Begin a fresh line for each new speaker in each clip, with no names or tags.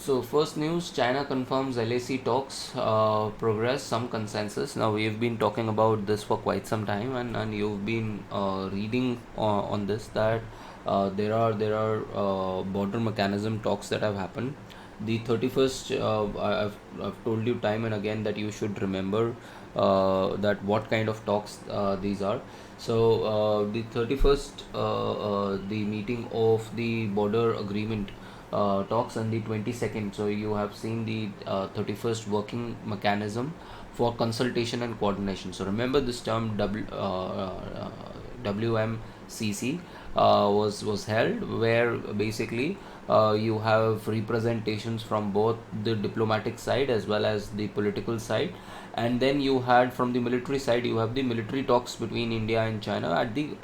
So first news, China confirms LAC talks progress, some consensus. Now we've been talking about this for quite some time, and you've been reading on this that there are border mechanism talks that have happened. The 31st, I've told you time and again that you should remember that what kind of talks these are. So the 31st, the meeting of the border agreement talks on the 22nd. So you have seen the 31st working mechanism for consultation and coordination. So remember this term WMCC was held, where basically you have representations from both the diplomatic side as well as the political side, and then you had from the military side you have the military talks between India and China at the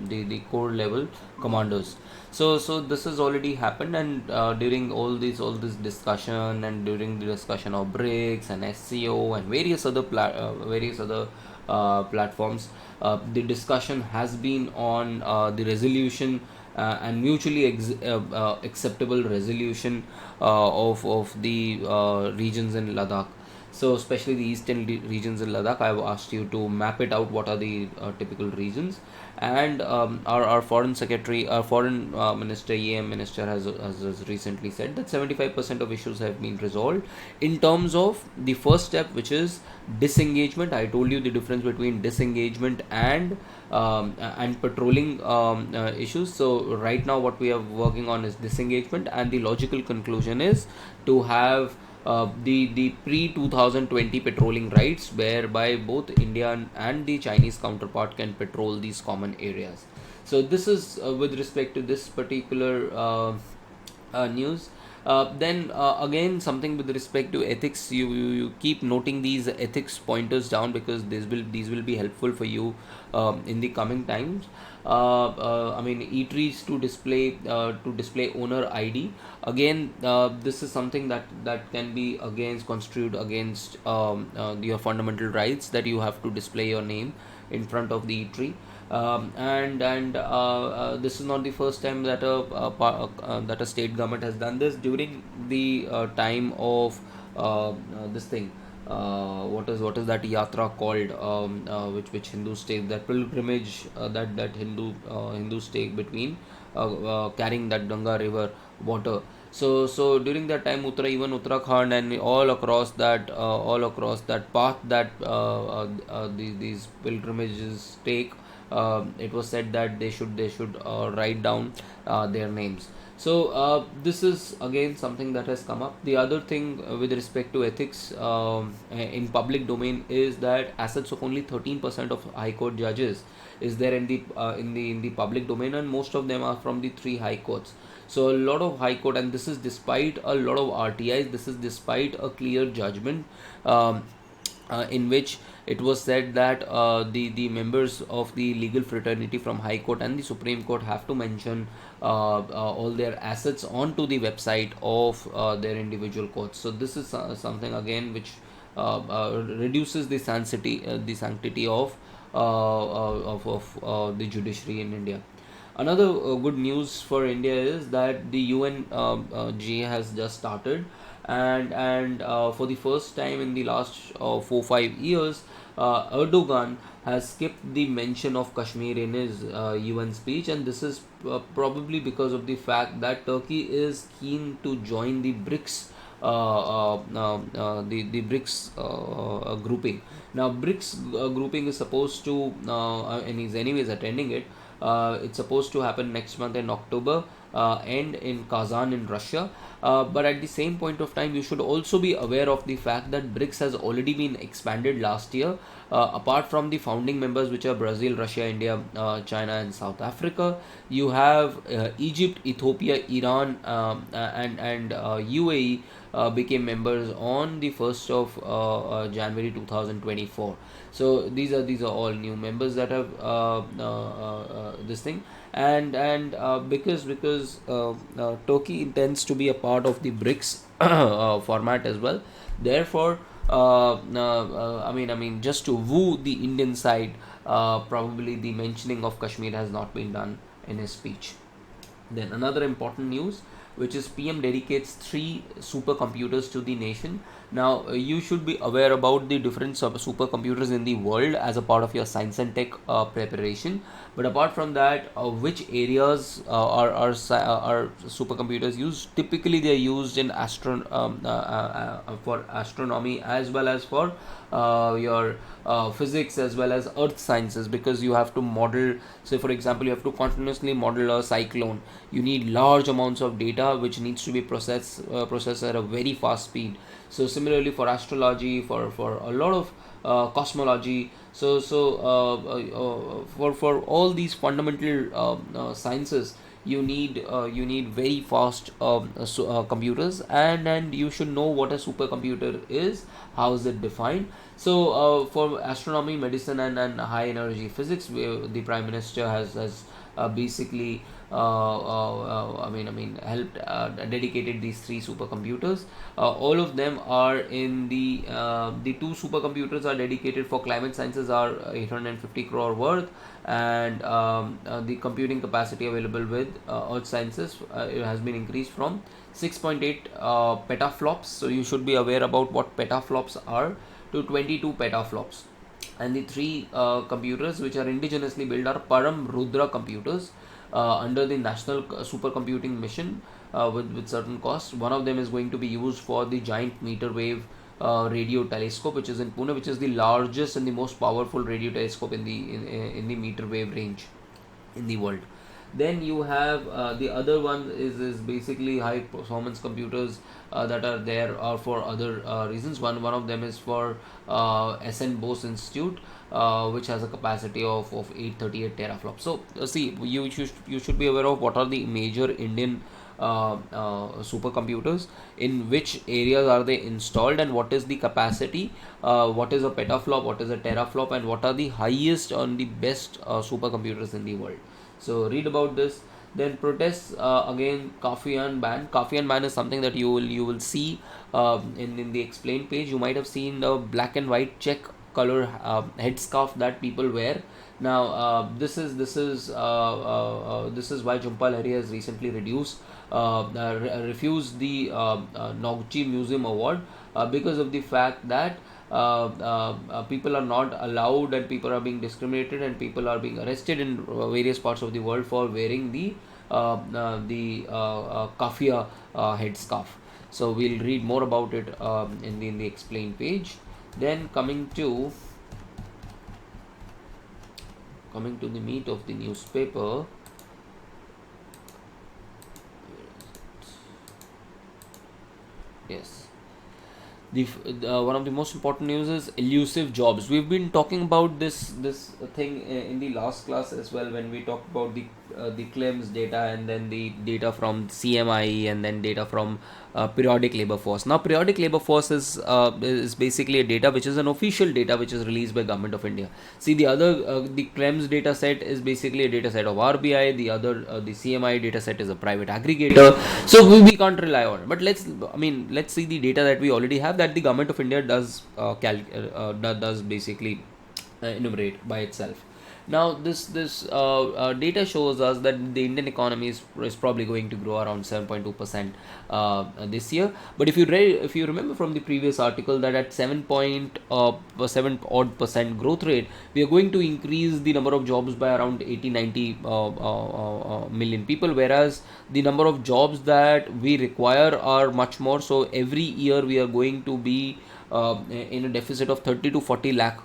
the core level commanders. So this has already happened, and during all this discussion, and during the discussion of BRICS and SCO and various other platforms, the discussion has been on the resolution and mutually acceptable resolution of the regions in Ladakh. So especially the eastern regions in Ladakh, I've asked you to map it out. What are the typical regions? And our foreign secretary, our foreign minister, EM minister, has recently said that 75% of issues have been resolved in terms of the first step, which is disengagement. I told you the difference between disengagement and patrolling issues. So right now what we are working on is disengagement, and the logical conclusion is to have the pre 2020 patrolling rights, whereby both Indian and the Chinese counterpart can patrol these common areas. So this is with respect to this particular news. Then again, something with respect to ethics, you keep noting these ethics pointers down, because these will be helpful for you in the coming times. I mean, eateries to display owner ID. Again, this is something that can be against construed against your fundamental rights, that you have to display your name in front of the eatery. And this is not the first time that that a state government has done this. During the time of this thing, what is that yatra called, which Hindus take, that pilgrimage, that Hindus take between carrying that Ganga river water. So during that time, even Uttarakhand and all across that path that these pilgrimages take, it was said that they should write down their names. So this is again something that has come up. The other thing with respect to ethics in public domain is that assets of only 13% of high court judges is there in the public domain, and most of them are from the three high courts. So a lot of high court, and this is despite a lot of RTIs, this is despite a clear judgment in which it was said that the members of the legal fraternity from High Court and the Supreme Court have to mention all their assets onto the website of their individual courts. So this is something again which reduces the sanctity of the judiciary in India. Another good news for India is that the UNGA has just started, and for the first time in the last 4-5 years, Erdogan has skipped the mention of Kashmir in his UN speech, and this is probably because of the fact that Turkey is keen to join the BRICS. The BRICS grouping. Now, BRICS grouping is supposed to, and he's anyways attending it. It's supposed to happen next month in October, and in Kazan in Russia. But at the same point of time, you should also be aware of the fact that BRICS has already been expanded last year. Apart from the founding members, which are Brazil, Russia, India, China, and South Africa, you have Egypt, Ethiopia, Iran, and UAE became members on the 1st of January 2024. So these are all new members that have this thing, and because Turkey intends to be a part of the BRICS format as well. Therefore, I mean, just to woo the Indian side, probably the mentioning of Kashmir has not been done in his speech. Then another important news. which is PM dedicates 3 supercomputers to the nation. Now, you should be aware about the different supercomputers in the world as a part of your science and tech preparation. But apart from that, which areas are supercomputers used? Typically, they are used in for astronomy, as well as for your physics, as well as earth sciences, because you have to model. Say for example, you have to continuously model a cyclone. You need large amounts of data which needs to be processed at a very fast speed. So similarly for astrology, for a lot of cosmology, for all these fundamental sciences, you need very fast computers, and you should know what a supercomputer is, how is it defined. So for astronomy, medicine, and high energy physics, the prime minister has basically helped dedicated these 3 supercomputers. All of them are in the 2 supercomputers are dedicated for climate sciences are 850 crore worth, and the computing capacity available with earth sciences, it has been increased from 6.8 petaflops. So you should be aware about what petaflops are, to 22 petaflops. And the 3 computers which are indigenously built are Param Rudra computers under the national supercomputing mission, with certain costs. One of them is going to be used for the giant meter wave radio telescope, which is in Pune, which is the largest and the most powerful radio telescope in the meter wave range in the world. Then you have the other one is basically high performance computers that are there are for other reasons. One of them is for SN Bose Institute, which has a capacity of 838 teraflops. So see, you should be aware of what are the major Indian supercomputers, in which areas are they installed, and what is the capacity, what is a petaflop, what is a teraflop, and what are the highest on the best supercomputers in the world. So read about this. Then protests again Kafian ban. Kafian ban is something that you will see in the explained page. You might have seen the black and white check color headscarf that people wear. Now this is why Jhumpal Hari has recently refused the Nogchi Museum Award, because of the fact that people are not allowed, and people are being discriminated, and people are being arrested in various parts of the world for wearing the kafia headscarf. So we'll read more about it in the explained page. Then coming to the meat of the newspaper. Yes. One of the most important news is elusive jobs. We've been talking about this thing in the last class as well, when we talked about the claims data, and then the data from CMI, and then data from periodic labor force. Now periodic labor force is basically a data which is an official data which is released by Government of India. See, the other the claims data set is basically a data set of RBI. The other the CMI data set is a private aggregator, so we can't rely on it. But let's see the data that we already have, that the Government of India does basically enumerate by itself. Now this data shows us that the Indian economy is probably going to grow around 7.2% this year. But if you remember from the previous article, that at 7 odd percent growth rate, we are going to increase the number of jobs by around 80-90 million people, whereas the number of jobs that we require are much more. So every year we are going to be in a deficit of 30 to 40 lakh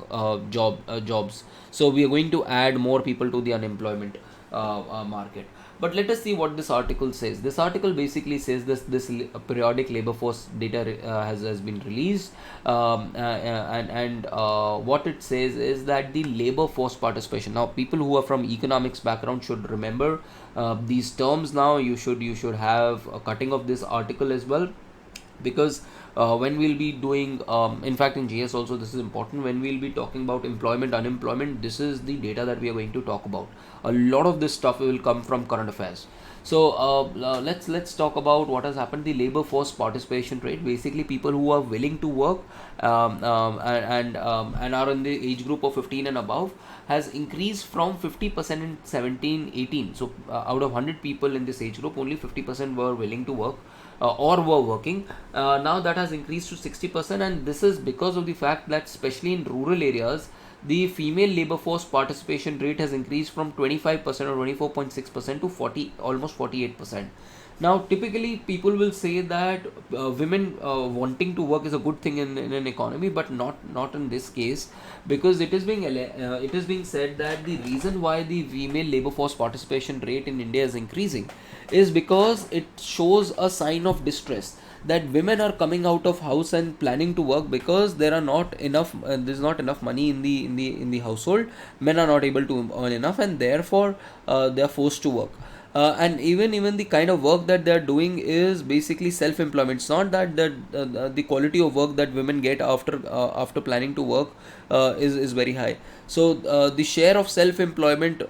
jobs. So we are going to add more people to the unemployment market. But let us see what this article says. This article basically says this periodic labor force data has been released, and what it says is that the labor force participation. Now people who are from economics background should remember these terms. Now you should have a cutting of this article as well. because when we'll be doing in fact in GS also this is important, when we'll be talking about employment, unemployment, this is the data that we are going to talk about. A lot of this stuff will come from current affairs. So let's talk about what has happened. The labor force participation rate, basically people who are willing to work and are in the age group of 15 and above, has increased from 50% in 17-18. So out of 100 people in this age group, only 50% were willing to work or were working. Now that has increased to 60%, and this is because of the fact that especially in rural areas, the female labor force participation rate has increased from 25% or 24.6% to 40, almost 48%. Now typically people will say that women wanting to work is a good thing in an economy, but not in this case, because it is being said that the reason why the female labor force participation rate in India is increasing is because it shows a sign of distress, that women are coming out of house and planning to work because there are not enough there's not enough money in the household. Men are not able to earn enough, and therefore they are forced to work. And even the kind of work that they are doing is basically self employment. It's not that the quality of work that women get after planning to work is very high. So the share of self employed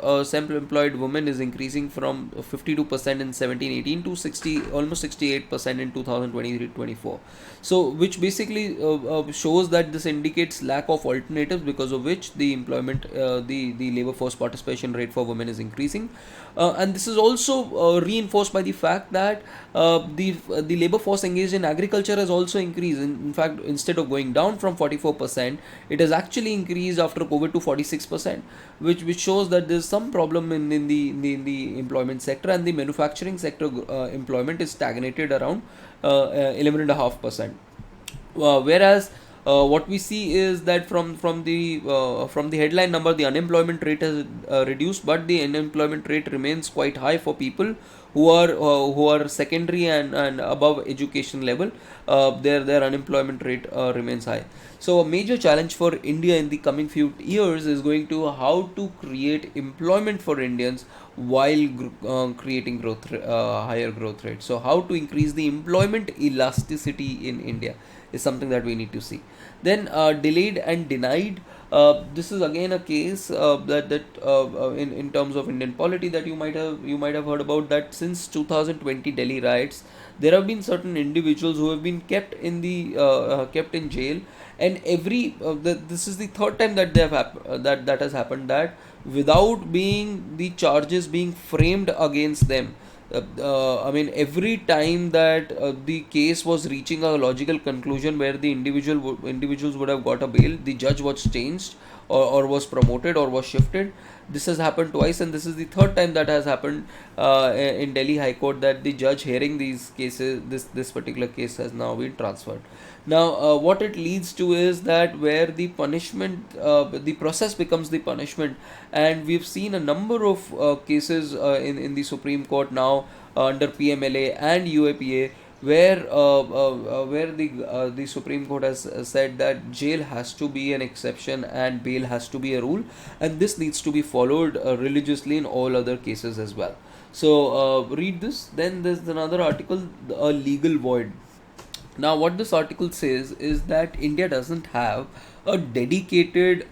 women is increasing from 52% in 17-18 to 60, almost 68% in 2023-24. So which basically shows that this indicates lack of alternatives, because of which the the labor force participation rate for women is increasing. And this is also reinforced by the fact that the labor force engaged in agriculture has also increased. In fact, instead of going down from 44%, it has actually increased after COVID to 46%, which shows that there's some problem in the employment sector, and the manufacturing sector employment is stagnated around 11.5%. Whereas what we see is that from the headline number, the unemployment rate has reduced, but the unemployment rate remains quite high for people who are secondary and above education level. Their unemployment rate remains high. So a major challenge for India in the coming few years is going to how to create employment for Indians while creating higher growth rate. So how to increase the employment elasticity in India is something that we need to see. Then delayed and denied. This is again a case in terms of Indian polity that you might have heard about, that since 2020 Delhi riots, there have been certain individuals who have been kept in jail, and this is the third time that that has happened, that without being the charges being framed against them. I mean, every time that the case was reaching a logical conclusion where the individuals would have got a bail, the judge was changed, or was promoted, or was shifted. This has happened twice, and this is the third time that has happened in Delhi High Court, that the judge hearing these cases, this particular case has now been transferred. Now, what it leads to is that where the process becomes the punishment, and we've seen a number of cases in the Supreme Court now under PMLA and UAPA, where the Supreme Court has said that jail has to be an exception and bail has to be a rule, and this needs to be followed religiously in all other cases as well. So read this. Then there's another article, a legal void. Now, what this article says is that India doesn't have a dedicated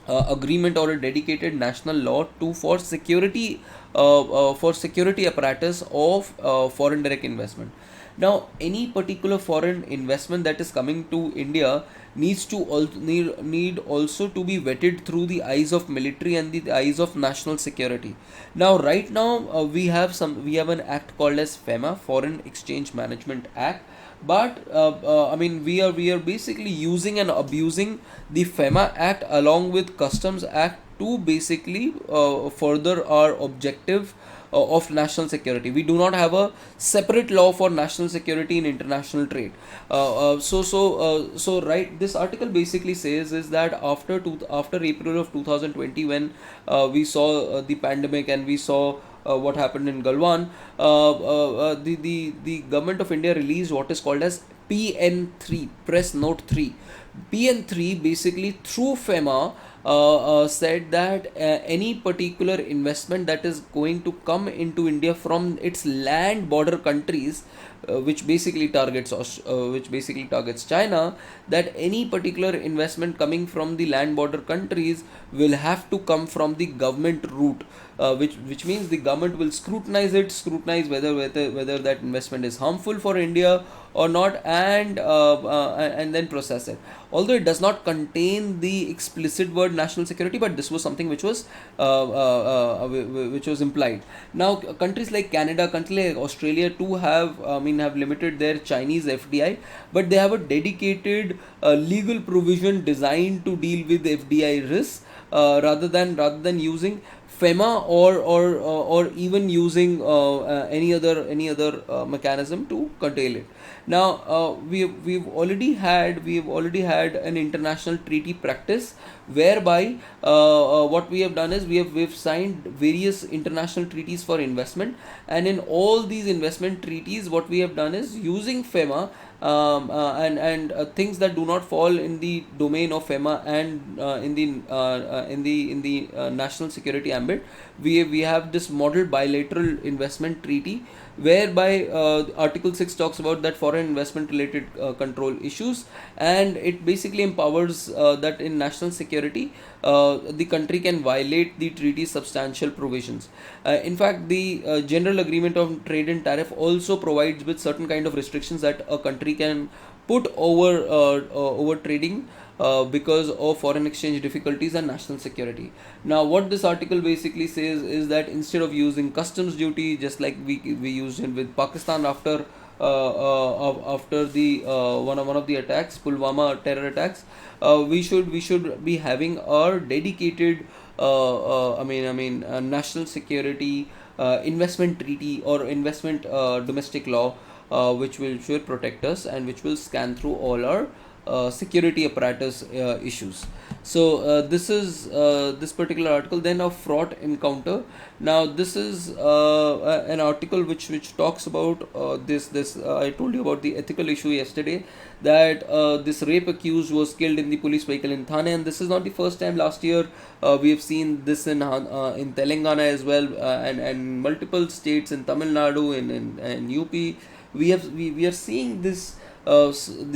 agreement or a dedicated national law for security apparatus of foreign direct investment. Now, any particular foreign investment that is coming to India needs to need also to be vetted through the eyes of military and the eyes of national security. Now, right now, we have an act called as FEMA, Foreign Exchange Management Act, but I mean, we are basically using and abusing the FEMA Act along with Customs Act to basically further our objective of national security. We do not have a separate law for national security in international trade. So right, this article basically says is that after April of 2020, when we saw the pandemic, and we saw what happened in Galwan, the government of India released what is called as PN3, Press Note 3. PN3 basically through FEMA said that any particular investment that is going to come into India from its land border countries which basically targets China, that any particular investment coming from the land border countries will have to come from the government route, which means the government will scrutinize whether that investment is harmful for India or not, and then process it. Although it does not contain the explicit word national security, but this was something which was implied. Now, countries like Canada, countries like Australia too have limited their Chinese FDI, but they have a dedicated legal provision designed to deal with FDI risks, rather than using FEMA or even using any other mechanism to curtail it. Now, we've already had an international treaty practice whereby what we have done is we've signed various international treaties for investment, and in all these investment treaties, what we have done is using FEMA, and things that do not fall in the domain of FEMA and in the national security ambit. We have this model bilateral investment treaty whereby Article 6 talks about that foreign investment related control issues, and it basically empowers that in national security the country can violate the treaty's substantial provisions. In fact, the General Agreement on Trade and Tariff also provides with certain kind of restrictions that a country can put over trading because of foreign exchange difficulties and national security. Now, what this article basically says is that instead of using customs duty, just like we used it with Pakistan after the one of the attacks, Pulwama terror attacks, we should be having our dedicated national security investment treaty or investment domestic law, which will protect us and which will scan through all our security apparatus issues. So this is this particular article. Then a fraught encounter. Now this is an article which talks about this. I told you about the ethical issue yesterday, that this rape accused was killed in the police vehicle in Thane, and this is not the first time. Last year we have seen this in Telangana as well, and multiple states in Tamil Nadu, in UP. We are seeing this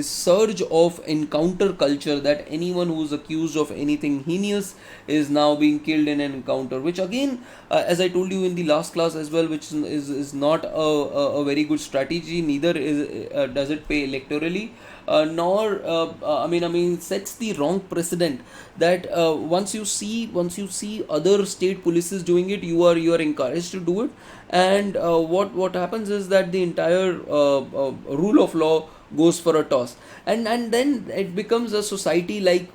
surge of encounter culture, that anyone who is accused of anything heinous is now being killed in an encounter, which again, as I told you in the last class as well, which is not a very good strategy. Neither does it pay electorally, nor sets the wrong precedent, that once you see other state polices doing it, you are encouraged to do it. And what happens is that the entire rule of law goes for a toss, and then it becomes a society like,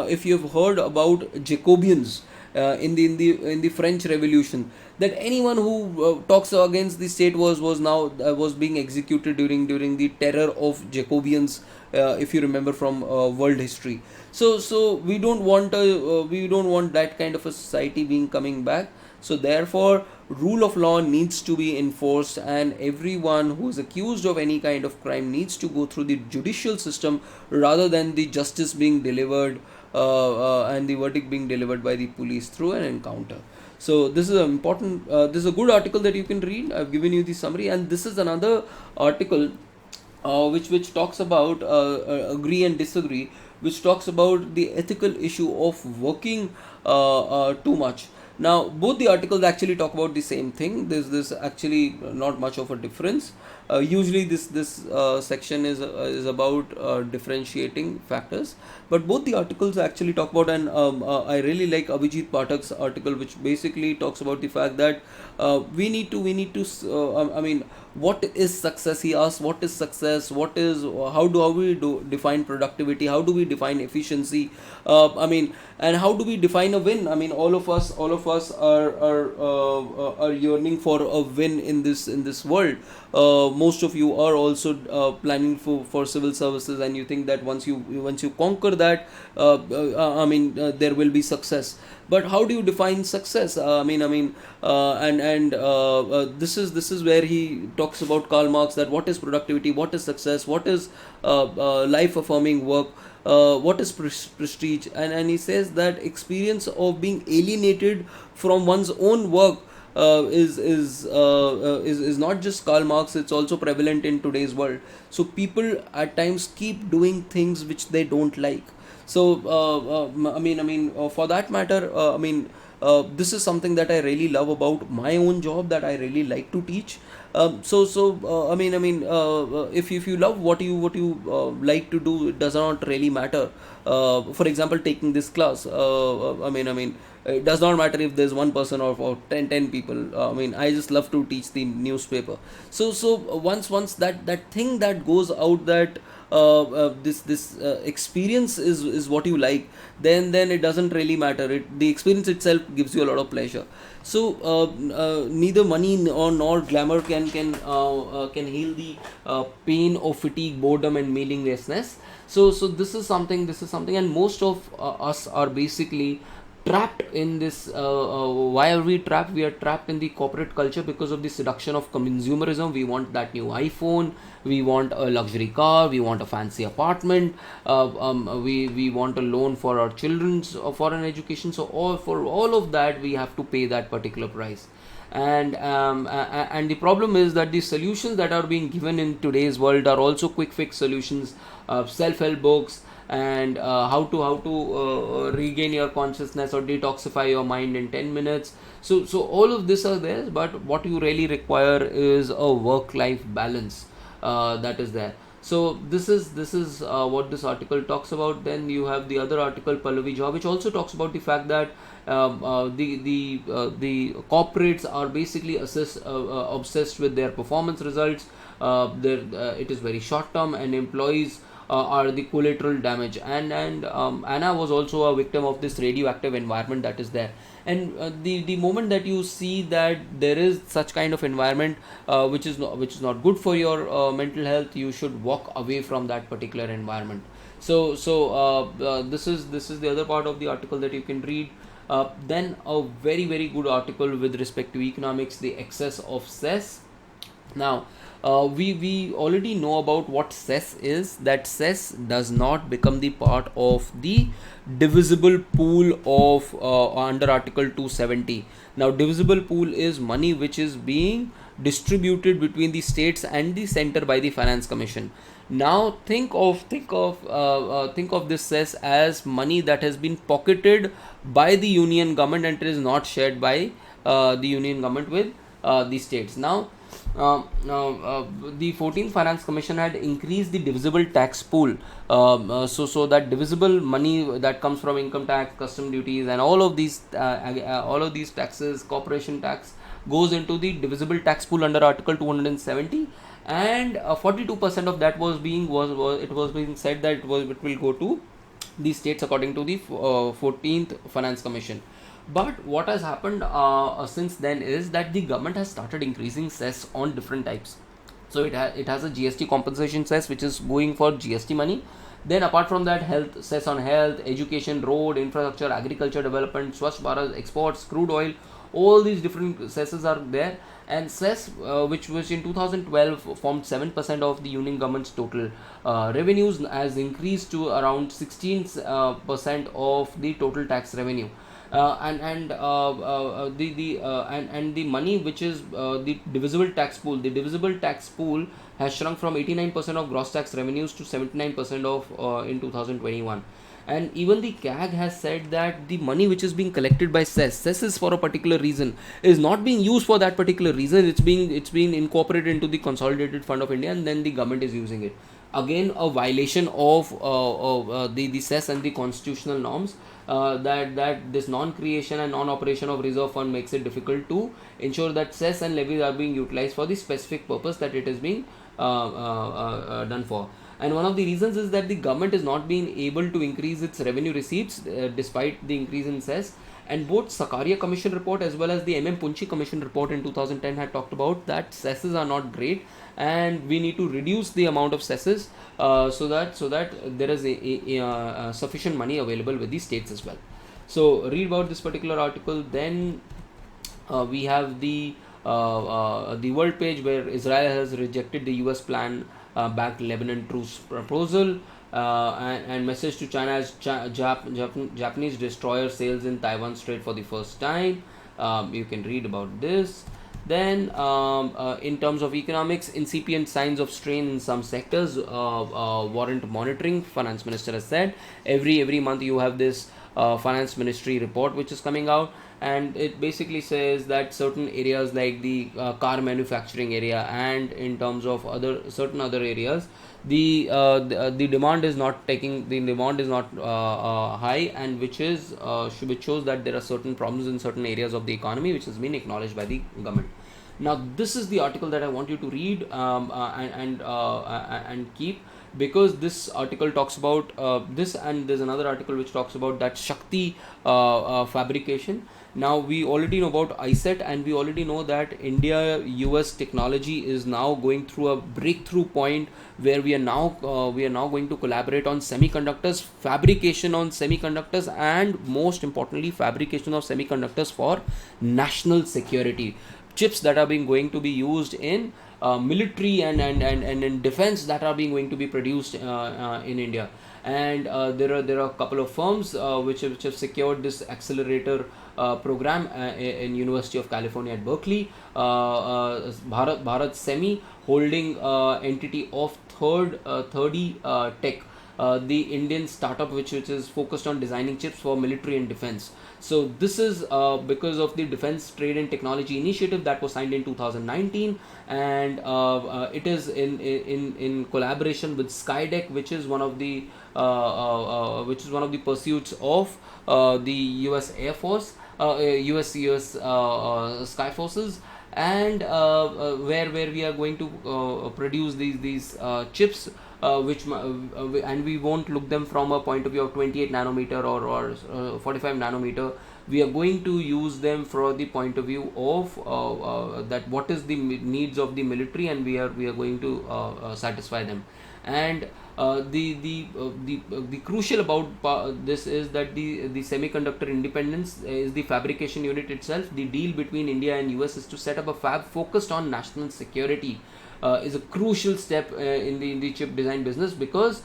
if you've heard about Jacobians in the French Revolution, that anyone who talks against the state was being executed during the terror of Jacobians, if you remember from world history. So we don't want that kind of a society being coming back. So therefore, rule of law needs to be enforced, and everyone who is accused of any kind of crime needs to go through the judicial system, rather than the justice being delivered and the verdict being delivered by the police through an encounter. So this is this is a good article that you can read. I've given you the summary, and this is another article which talks about agree and disagree, which talks about the ethical issue of working too much. Now, both the articles actually talk about the same thing. There's actually not much of a difference. Usually, this section is about differentiating factors, but both the articles actually talk about, and I really like Abhijit Pathak's article, which basically talks about the fact that what is success? He asks, what is success? How do we define productivity? How do we define efficiency? And how do we define a win? All of us are yearning for a win in this world. Most of you are also planning for civil services, and you think that once you conquer that, there will be success. But how do you define success? This is where he talks about Karl Marx, that what is productivity, what is success, what is life affirming work, what is prestige, and he says that experience of being alienated from one's own work
is not just Karl Marx, it's also prevalent in today's world. So people at times keep doing things which they don't like. So for that matter, this is something that I really love about my own job, that I really like to teach. If you love what you like to do, it does not really matter. For example, taking this class, it does not matter if there's one person or 10 people. I just love to teach the newspaper. Once that thing that goes out, that this experience is what you like, then it doesn't really matter. The experience itself gives you a lot of pleasure. So neither money nor glamour can heal the pain of fatigue, boredom, and meaninglessness. So this is something, and most of us are basically trapped in this. Why are we trapped? We are trapped in the corporate culture because of the seduction of consumerism. We want that new iPhone, we want a luxury car, we want a fancy apartment, we want a loan for our children's foreign education. So all of that, we have to pay that particular price. And the problem is that the solutions that are being given in today's world are also quick fix solutions, self-help books, and how to regain your consciousness or detoxify your mind in 10 minutes. So all of this are there, but what you really require is a work life balance that is there. So this is what this article talks about. Then you have the other article, Pallavi Jha, which also talks about the fact that the corporates are basically obsessed with their performance results. It is very short term, and employees are the collateral damage. And Anna was also a victim of this radioactive environment that is there. And the moment that you see that there is such kind of environment which is not good for your mental health, you should walk away from that particular environment. This is the other part of the article that you can read. Then a very very good article with respect to economics, the excess of cess. Now, we already know about what cess is. That cess does not become the part of the divisible pool of under Article 270. Now, divisible pool is money which is being distributed between the states and the center by the Finance Commission. Now, think of this cess as money that has been pocketed by the union government, and it is not shared by the union government with the states. Now, the 14th Finance Commission had increased the divisible tax pool, so that divisible money that comes from income tax, custom duties, and all of these taxes, corporation tax, goes into the divisible tax pool under Article 270. And 42% of that was being said that it will go to the states according to the 14th Finance Commission. But what has happened since then is that the government has started increasing cess on different types. So it has a GST compensation cess which is going for GST money. Then apart from that, health cess on health, education, road, infrastructure, agriculture development, Swachh Bharat, exports, crude oil, all these different cesses are there. And cess, which in 2012 formed 7% of the union government's total revenues, has increased to around 16% of the total tax revenue. And the money which is the divisible tax pool has shrunk from 89% of gross tax revenues to 79% of in 2021. And even the CAG has said that the money which is being collected by cess is for a particular reason, is not being used for that particular reason. It's being incorporated into the consolidated fund of India, and then the government is using it. Again, a violation of the cess and the constitutional norms, that this non-creation and non-operation of reserve fund makes it difficult to ensure that cess and levies are being utilized for the specific purpose that it is being done for. And one of the reasons is that the government is not being able to increase its revenue receipts despite the increase in cess. And both Sakaria Commission report as well as the Punchi Commission report in 2010 had talked about that cesses are not great, and we need to reduce the amount of cesses so that there is a sufficient money available with the states as well. So read about this particular article. Then we have the world page, where Israel has rejected the US plan backed Lebanon truce proposal, and message to China as Japanese destroyer sails in Taiwan Strait for the first time.
You can read about this. Then, in terms of economics, incipient signs of strain in some sectors warrant monitoring. Finance Minister has said every month you have this finance ministry report which is coming out, and it basically says that certain areas like the car manufacturing area and in terms of other certain other areas, the demand is not high, and which shows that there are certain problems in certain areas of the economy which has been acknowledged by the government. Now this is the article that I want you to read, and keep, because this article talks about this, and there's another article which talks about that Shakti fabrication. Now we already know about ISET, and we already know that India US technology is now going through a breakthrough point where we are now going to collaborate on semiconductors, fabrication on semiconductors, and most importantly fabrication of semiconductors for national security. Chips that are being going to be used in military and in defense, that are being going to be produced in India. And there are a couple of firms which have secured this accelerator program in University of California at Berkeley. Bharat Semi, holding entity of Thirdy Tech, the Indian startup which is focused on designing chips for military and defense. So this is because of the Defense Trade and Technology Initiative that was signed in 2019, and it is in collaboration with Skydeck, which is one of the pursuits of the U.S. Air Force, US Sky Forces, and where we are going to produce these chips, and we won't look them from a point of view of 28 nanometer or 45 nanometer. We are going to use them for the point of view of that what is the needs of the military, and we are going to satisfy them. And the crucial about this is that the semiconductor independence is the fabrication unit itself. The deal between India and US is to set up a fab focused on national security. Is a crucial step in the chip design business, because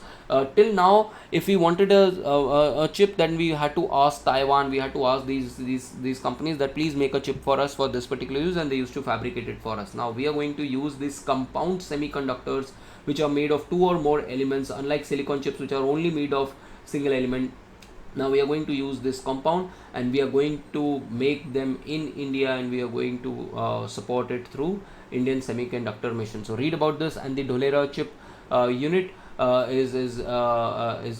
till now, if we wanted a chip, then we had to ask Taiwan, we had to ask these companies that please make a chip for us for this particular use, and they used to fabricate it for us. Now we are going to use these compound semiconductors which are made of two or more elements, unlike silicon chips which are only made of single element. Now we are going to use this compound, and we are going to make them in India, and we are going to support it through Indian Semiconductor Mission. So read about this, and the Dholera chip unit is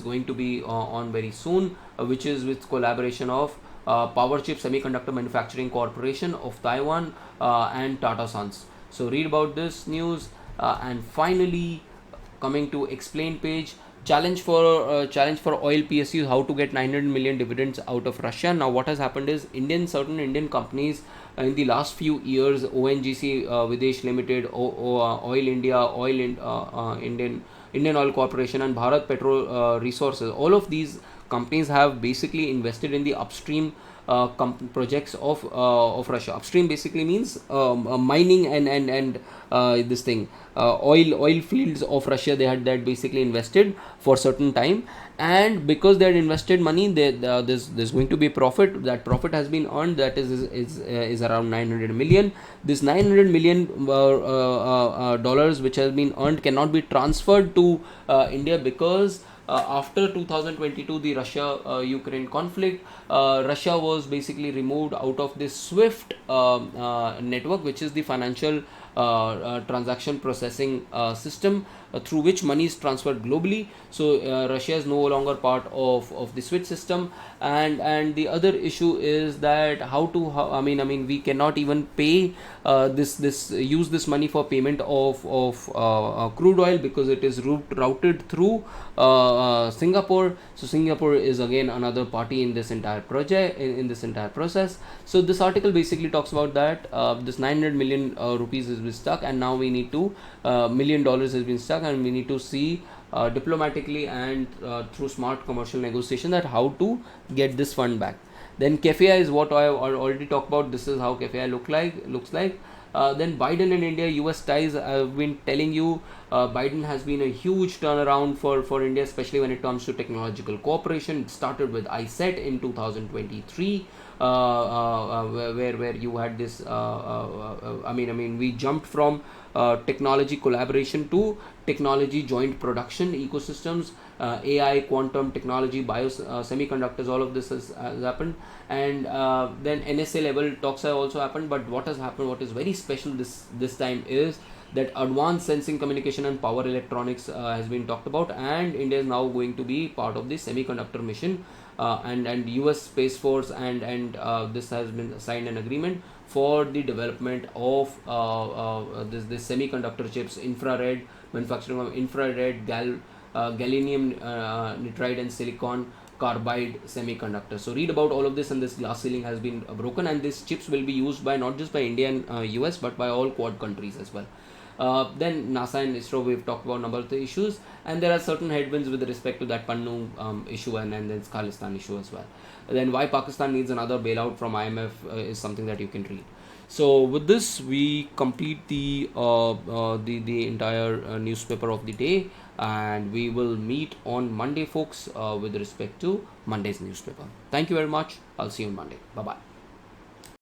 going to be on very soon, which is with collaboration of Powerchip Semiconductor Manufacturing Corporation of Taiwan and Tata Sons. So read about this news, and finally, coming to explain page. Challenge for oil PSUs, how to get 900 million dividends out of Russia. Now what has happened is certain Indian companies in the last few years, ONGC Videsh Limited, Oil India, Indian Oil Corporation, and Bharat Petrol Resources, all of these companies have basically invested in the upstream projects of Russia. Upstream basically means mining and this thing, oil fields of Russia. They had that basically invested for certain time, and because they had invested money, there's going to be profit. That profit has been earned. That is around 900 million. This 900 million dollars which has been earned cannot be transferred to India, because after 2022, the Russia-Ukraine conflict, Russia was basically removed out of this SWIFT network, which is the financial transaction processing system through which money is transferred globally. So Russia is no longer part of the SWIFT system, and the other issue is that I mean we cannot even pay use this money for payment of crude oil, because it is routed through Singapore. So Singapore is again another party in this entire project, in this entire process. So this article basically talks about that this 900 million rupees has been stuck, and now we need to $1 million has been stuck, and we need to see diplomatically and through smart commercial negotiation that how to get this fund back. Then CAFEA is what I already talked about. This is how CAFEA looks like. Then Biden and India US ties, I've been telling you Biden has been a huge turnaround for India, especially when it comes to technological cooperation. It started with ISET in 2023, where you had this. We jumped from technology collaboration to technology joint production ecosystems, AI, quantum technology, semiconductors. All of this has happened, and then NSA level talks have also happened. But what has happened, what is very special this time, is that advanced sensing, communication, and power electronics has been talked about, and India is now going to be part of the semiconductor mission, and US Space Force, and this has been signed an agreement for the development of this semiconductor chips, infrared manufacturing of infrared, gallium nitride, and silicon carbide semiconductors. So read about all of this, and this glass ceiling has been broken, and these chips will be used by not just by India and US, but by all Quad countries as well. Then NASA and ISRO, we've talked about a number of the issues, and there are certain headwinds with respect to that Pannu issue, and then Khalistan issue as well. Then why Pakistan needs another bailout from IMF is something that you can read. So with this, we complete the entire newspaper of the day, and we will meet on Monday, folks, with respect to Monday's newspaper. Thank you very much. I'll see you on Monday. Bye bye.